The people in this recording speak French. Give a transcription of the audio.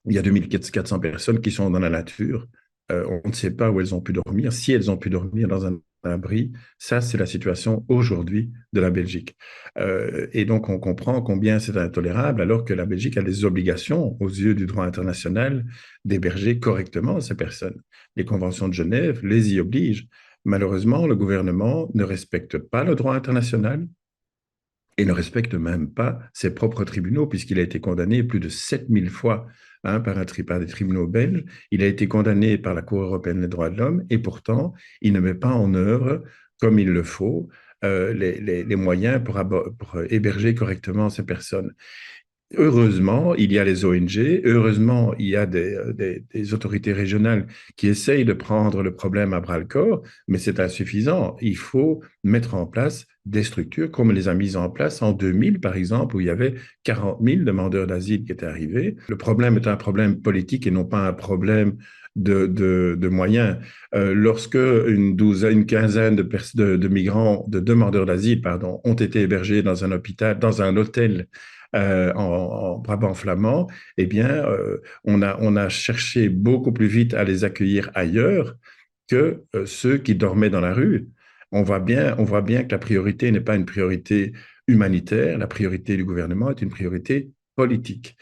Il y a 2400 personnes qui sont dans la nature. On ne sait pas où elles ont pu dormir. Si elles ont pu dormir dans un abri, ça, c'est la situation aujourd'hui de la Belgique. Et donc, on comprend combien c'est intolérable, alors que la Belgique a des obligations aux yeux du droit international d'héberger correctement ces personnes. Les conventions de Genève les y obligent. Malheureusement, le gouvernement ne respecte pas le droit international et ne respecte même pas ses propres tribunaux, puisqu'il a été condamné plus de 7000 fois par des tribunaux belges. Il a été condamné par la Cour européenne des droits de l'homme, et pourtant, il ne met pas en œuvre, comme il le faut, les moyens pour héberger correctement ces personnes. Heureusement, il y a les ONG, heureusement, il y a des autorités régionales qui essayent de prendre le problème à bras-le-corps, mais c'est insuffisant. Il faut mettre en place des structures comme on les a mises en place en 2000, par exemple, où il y avait 40 000 demandeurs d'asile qui étaient arrivés. Le problème est un problème politique et non pas un problème de moyens. Lorsque une douzaine, une quinzaine de migrants, de demandeurs d'asile, pardon, ont été hébergés dans un hôpital, dans un hôtel en Brabant flamand, eh bien, on a cherché beaucoup plus vite à les accueillir ailleurs que ceux qui dormaient dans la rue. On voit bien que la priorité n'est pas une priorité humanitaire, la priorité du gouvernement est une priorité politique.